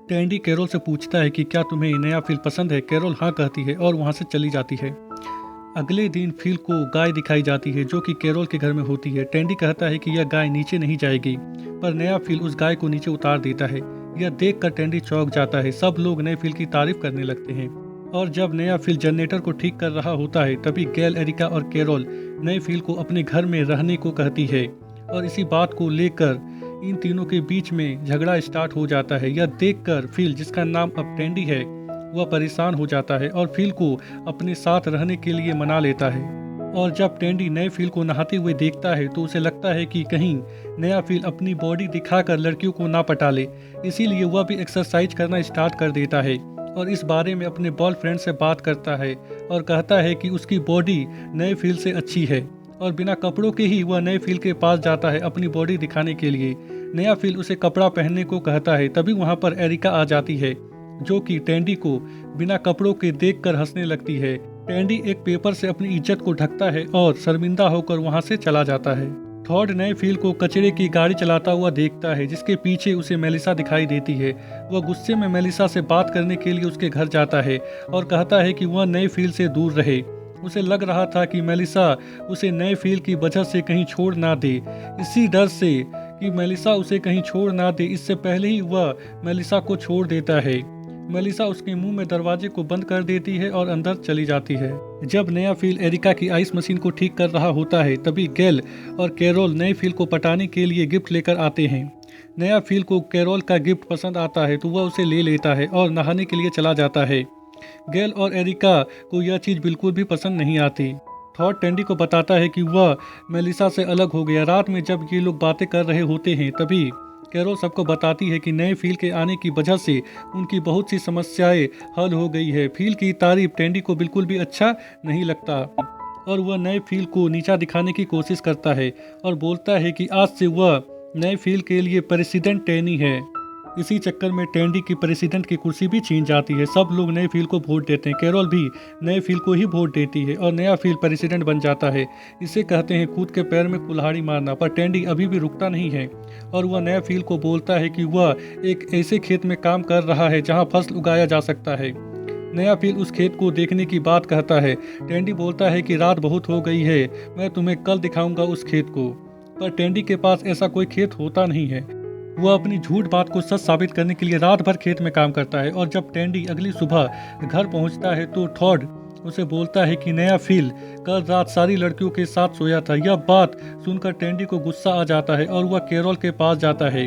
टैंडी carol से पूछता है कि क्या तुम्हें नया फील पसंद है। कैरोल हाँ कहती है और वहाँ से चली जाती है। अगले दिन फील को गाय दिखाई जाती है जो कि कैरोल के घर में होती है। टैंडी कहता है कि यह गाय नीचे नहीं जाएगी, पर नया फील उस गाय को नीचे उतार देता है। यह देखकर टैंडी चौंक जाता है। सब लोग नए फील की तारीफ करने लगते हैं और जब नया फील जनरेटर को ठीक कर रहा होता है तभी गैल, एरिका और कैरोल नए फील को अपने घर में रहने को कहती है और इसी बात को लेकर इन तीनों के बीच में झगड़ा स्टार्ट हो जाता है। यह देखकर फील, जिसका नाम अब टैंडी है, वह परेशान हो जाता है और फील को अपने साथ रहने के लिए मना लेता है। और जब टैंडी नए फील को नहाते हुए देखता है तो उसे लगता है कि कहीं नया फील अपनी बॉडी दिखाकर लड़कियों को ना पटा ले, इसीलिए वह भी एक्सरसाइज करना स्टार्ट कर देता है और इस बारे में अपने बॉयफ्रेंड से बात करता है और कहता है कि उसकी बॉडी नए फील से अच्छी है और बिना कपड़ों के ही वह नए फील के पास जाता है अपनी बॉडी दिखाने के लिए। नया फील उसे कपड़ा पहनने को कहता है। तभी वहाँ पर एरिका आ जाती है जो कि टैंडी को बिना कपड़ों के देखकर हंसने लगती है। टैंडी एक पेपर से अपनी इज्जत को ढकता है और शर्मिंदा होकर वहाँ से चला जाता है। थॉड नए फील को कचरे की गाड़ी चलाता हुआ देखता है जिसके पीछे उसे मेलिसा दिखाई देती है। वह गुस्से में मेलिसा से बात करने के लिए उसके घर जाता है और कहता है कि वह नए फील से दूर रहे। उसे लग रहा था कि मेलिसा उसे नए फील की वजह से कहीं छोड़ ना दे। इसी डर से कि मेलिसा उसे कहीं छोड़ ना दे, इससे पहले ही वह मेलिसा को छोड़ देता है। मेलिसा उसके मुंह में दरवाजे को बंद कर देती है और अंदर चली जाती है। जब नया फील एरिका की आइस मशीन को ठीक कर रहा होता है तभी गैल और कैरोल नए फील को पटाने के लिए गिफ्ट लेकर आते हैं। नया फील को कैरोल का गिफ्ट पसंद आता है तो वह उसे ले लेता है और नहाने के लिए चला जाता है। गैल और एरिका को यह चीज़ बिल्कुल भी पसंद नहीं आती। थॉड टैंडी को बताता है कि वह मेलिसा से अलग हो गया। रात में जब ये लोग बातें कर रहे होते हैं तभी कैरोल सबको बताती है कि नए फील के आने की वजह से उनकी बहुत सी समस्याएं हल हो गई है। फील की तारीफ टैंडी को बिल्कुल भी अच्छा नहीं लगता और वह नए फील को नीचा दिखाने की कोशिश करता है और बोलता है कि आज से वह नए फील के लिए प्रेसिडेंट टैनी है। इसी चक्कर में टैंडी की प्रेसिडेंट की कुर्सी भी छीन जाती है। सब लोग नए फील को वोट देते हैं। कैरोल भी नए फील को ही वोट देती है और नया फील प्रेसिडेंट बन जाता है। इसे कहते हैं खुद के पैर में कुल्हाड़ी मारना। पर टैंडी अभी भी रुकता नहीं है और वह नया फील को बोलता है कि वह एक ऐसे खेत में काम कर रहा है जहां फसल उगाया जा सकता है। नया फील उस खेत को देखने की बात कहता है। टैंडी बोलता है कि रात बहुत हो गई है, मैं तुम्हें कल दिखाऊंगा उस खेत को। पर टैंडी के पास ऐसा कोई खेत होता नहीं है। वह अपनी झूठ बात को सच साबित करने के लिए रात भर खेत में काम करता है और जब टैंडी अगली सुबह घर पहुंचता है तो थॉड उसे बोलता है कि नया फील कल रात सारी लड़कियों के साथ सोया था। यह बात सुनकर टैंडी को गुस्सा आ जाता है और वह कैरोल के पास जाता है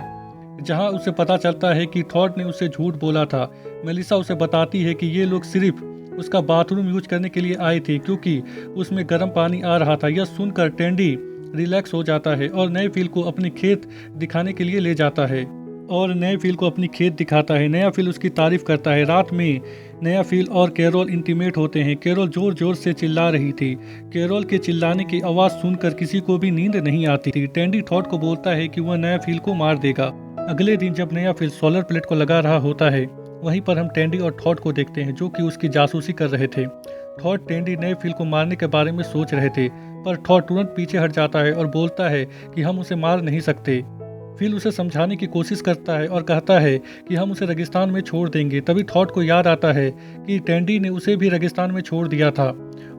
जहां उसे पता चलता है कि थॉड ने उसे झूठ बोला था। मेलिसा उसे बताती है कि ये लोग सिर्फ उसका बाथरूम यूज करने के लिए आए थे क्योंकि उसमें गर्म पानी आ रहा था। यह सुनकर टैंडी रिलैक्स हो जाता है और नए फील को अपने खेत दिखाने के लिए ले जाता है और नए फील को अपनी खेत दिखाता है। नया फील उसकी तारीफ करता है। रात में नया फील और कैरोल इंटीमेट होते हैं। कैरोल जोर जोर से चिल्ला रही थी। कैरोल के चिल्लाने की आवाज़ सुनकर किसी को भी नींद नहीं आती थी। टैंडी थॉड को बोलता है कि वह नया फील को मार देगा। अगले दिन जब नया फील सोलर प्लेट को लगा रहा होता है वहीं पर हम टैंडी और थॉड को देखते हैं जो कि उसकी जासूसी कर रहे थे। थॉड टैंडी नए फील को मारने के बारे में सोच रहे थे पर थॉड तुरंत पीछे हट जाता है और बोलता है कि हम उसे मार नहीं सकते। फील उसे समझाने की कोशिश करता है और कहता है कि हम उसे रेगिस्तान में छोड़ देंगे। तभी थॉड को याद आता है कि टैंडी ने उसे भी रेगिस्तान में छोड़ दिया था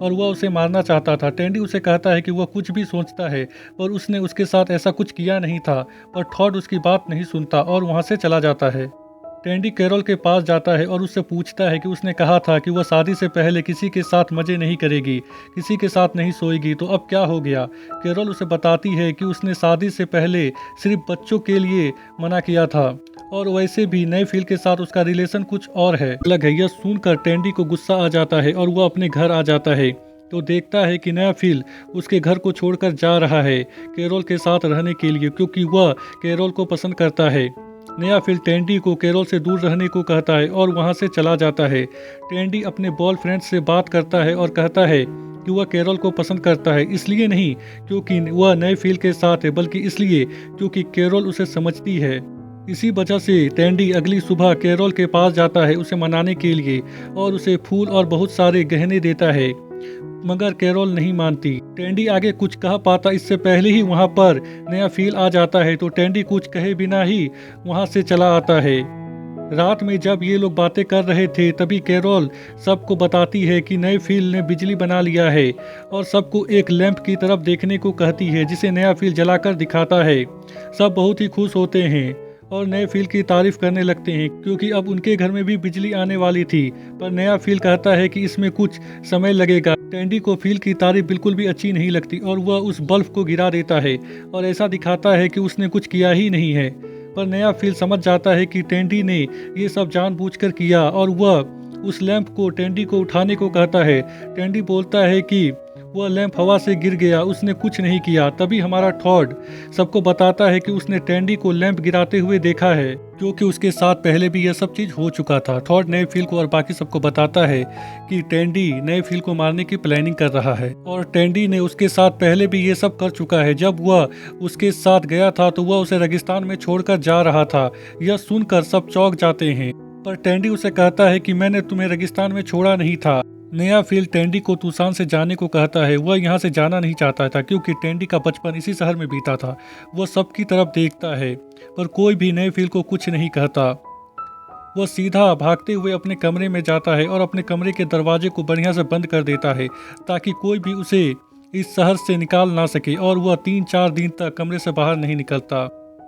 और वह उसे मारना चाहता था। टैंडी उसे कहता है कि वह कुछ भी सोचता है और उसने उसके साथ ऐसा कुछ किया नहीं था, पर थॉड उसकी बात नहीं सुनता और वहाँ से चला जाता है। टैंडी कैरोल के पास जाता है और उससे पूछता है कि उसने कहा था कि वह शादी से पहले किसी के साथ मजे नहीं करेगी, किसी के साथ नहीं सोएगी, तो अब क्या हो गया। कैरोल उसे बताती है कि उसने शादी से पहले सिर्फ बच्चों के लिए मना किया था और वैसे भी नए फील के साथ उसका रिलेशन कुछ और है, अलग है। यह सुनकर टैंडी को गुस्सा आ जाता है और वह अपने घर आ जाता है तो देखता है कि नया फील उसके घर को छोड़कर जा रहा है कैरोल के साथ रहने के लिए क्योंकि वह कैरोल को पसंद करता है। नया फील टैंडी को कैरोल से दूर रहने को कहता है और वहां से चला जाता है। टैंडी अपने बॉयफ्रेंड से बात करता है और कहता है कि वह कैरोल को पसंद करता है, इसलिए नहीं क्योंकि वह नए फील के साथ है बल्कि इसलिए क्योंकि कैरोल उसे समझती है। इसी वजह से टैंडी अगली सुबह कैरोल के पास जाता है उसे मनाने के लिए और उसे फूल और बहुत सारे गहने देता है, मगर कैरोल नहीं मानती। टैंडी आगे कुछ कह पाता इससे पहले ही वहां पर नया फील आ जाता है तो टैंडी कुछ कहे बिना ही वहां से चला आता है। रात में जब ये लोग बातें कर रहे थे तभी कैरोल सबको बताती है कि नए फील ने बिजली बना लिया है और सबको एक लैंप की तरफ देखने को कहती है जिसे नया फील जलाकर दिखाता है। सब बहुत ही खुश होते हैं और नए फील की तारीफ करने लगते हैं क्योंकि अब उनके घर में भी बिजली आने वाली थी। पर नया फील कहता है कि इसमें कुछ समय लगेगा। टैंडी को फील की तारीफ बिल्कुल भी अच्छी नहीं लगती और वह उस बल्ब को गिरा देता है और ऐसा दिखाता है कि उसने कुछ किया ही नहीं है। पर नया फील समझ जाता है कि टैंडी ने ये सब जानबूझकर किया और वह उस लैंप को टैंडी को उठाने को कहता है। टैंडी बोलता है कि वह लैंप हवा से गिर गया, उसने कुछ नहीं किया। तभी हमारा थॉड सबको बताता है कि उसने टैंडी को लैंप गिराते हुए देखा है क्योंकि उसके साथ पहले भी यह सब चीज हो चुका था। थॉड नए फील को और बाकी सबको बताता है कि टैंडी नए फील को मारने की प्लानिंग कर रहा है और टैंडी ने उसके साथ पहले भी ये सब कर चुका है। जब वह उसके साथ गया था तो वह उसे रेगिस्तान में छोड़कर जा रहा था। यह सुनकर सब चौंक जाते हैं पर टैंडी उसे कहता है कि मैंने तुम्हें रेगिस्तान में छोड़ा नहीं था। नया फील टैंडी को तुसान से जाने को कहता है। वह यहाँ से जाना नहीं चाहता था क्योंकि टैंडी का बचपन इसी शहर में बीता था। वह सबकी तरफ देखता है पर कोई भी नए फील को कुछ नहीं कहता। वह सीधा भागते हुए अपने कमरे में जाता है और अपने कमरे के दरवाजे को बढ़िया से बंद कर देता है ताकि कोई भी उसे इस शहर से निकाल ना सके और वह 3-4 दिन तक कमरे से बाहर नहीं निकलता।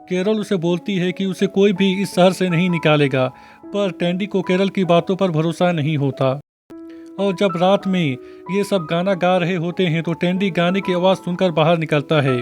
कैरल उसे बोलती है कि उसे कोई भी इस शहर से नहीं निकालेगा पर टैंडी को कैरल की बातों पर भरोसा नहीं होता। और जब रात में ये सब गाना गा रहे होते हैं तो टैंडी गाने की आवाज़ सुनकर बाहर निकलता है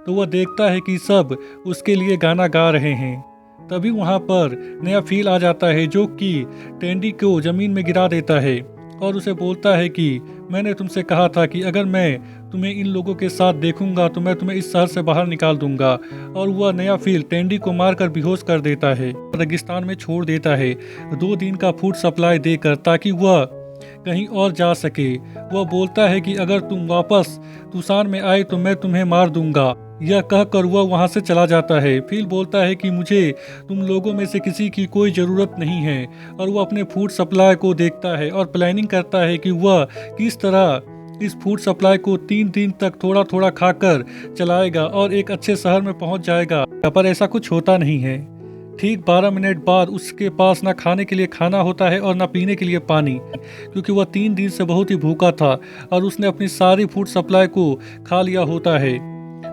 तो वह देखता है कि सब उसके लिए गाना गा रहे हैं। तभी वहाँ पर नया फील आ जाता है जो कि टैंडी को ज़मीन में गिरा देता है और उसे बोलता है कि मैंने तुमसे कहा था कि अगर मैं तुम्हें इन लोगों के साथ देखूंगा तो मैं तुम्हें इस शहर से बाहर निकाल दूंगा। और वह नया फील टैंडी को मारकर बेहोश कर देता है, रेगिस्तान में छोड़ देता है 2 दिन का फूड सप्लाई देकर ताकि वह कहीं और जा सके। वह बोलता है कि अगर तुम वापस तुसान में आए तो मैं तुम्हें मार दूंगा। यह कहकर वह वहां से चला जाता है। फील बोलता है कि मुझे तुम लोगों में से किसी की कोई ज़रूरत नहीं है और वह अपने फूड सप्लाई को देखता है और प्लानिंग करता है कि वह किस तरह इस फूड सप्लाई को 3 दिन तक थोड़ा थोड़ा खाकर चलाएगा और एक अच्छे शहर में पहुंच जाएगा। पर ऐसा कुछ होता नहीं है। ठीक 12 मिनट बाद उसके पास ना खाने के लिए खाना होता है और ना पीने के लिए पानी क्योंकि वह 3 दिन से बहुत ही भूखा था और उसने अपनी सारी फूड सप्लाई को खा लिया होता है।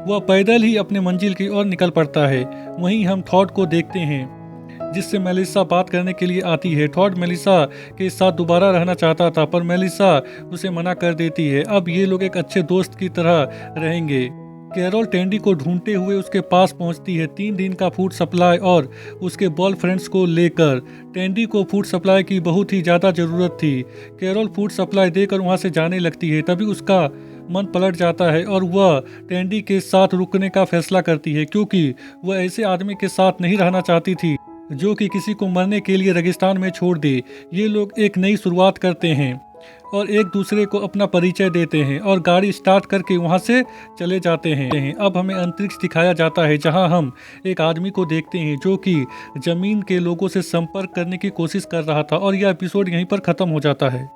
वह पैदल ही अपने मंजिल की ओर निकल पड़ता है। वहीं हम थॉड को देखते हैं जिससे मेलिसा बात करने के लिए आती है। थॉड मेलिसा के साथ दोबारा रहना चाहता था पर मेलिसा उसे मना कर देती है। अब ये लोग एक अच्छे दोस्त की तरह रहेंगे। कैरोल टैंडी को ढूंढते हुए उसके पास पहुंचती है 3 दिन का फूड सप्लाई और उसके बॉयफ्रेंड्स को लेकर। टैंडी को फूड सप्लाई की बहुत ही ज़्यादा ज़रूरत थी। कैरोल फूड सप्लाई देकर वहां से जाने लगती है। तभी उसका मन पलट जाता है और वह टैंडी के साथ रुकने का फैसला करती है क्योंकि वह ऐसे आदमी के साथ नहीं रहना चाहती थी जो कि किसी को मरने के लिए रेगिस्तान में छोड़ दे। ये लोग एक नई शुरुआत करते हैं और एक दूसरे को अपना परिचय देते हैं और गाड़ी स्टार्ट करके वहां से चले जाते हैं। अब हमें अंतरिक्ष दिखाया जाता है जहां हम एक आदमी को देखते हैं जो कि जमीन के लोगों से संपर्क करने की कोशिश कर रहा था और यह एपिसोड यहीं पर खत्म हो जाता है।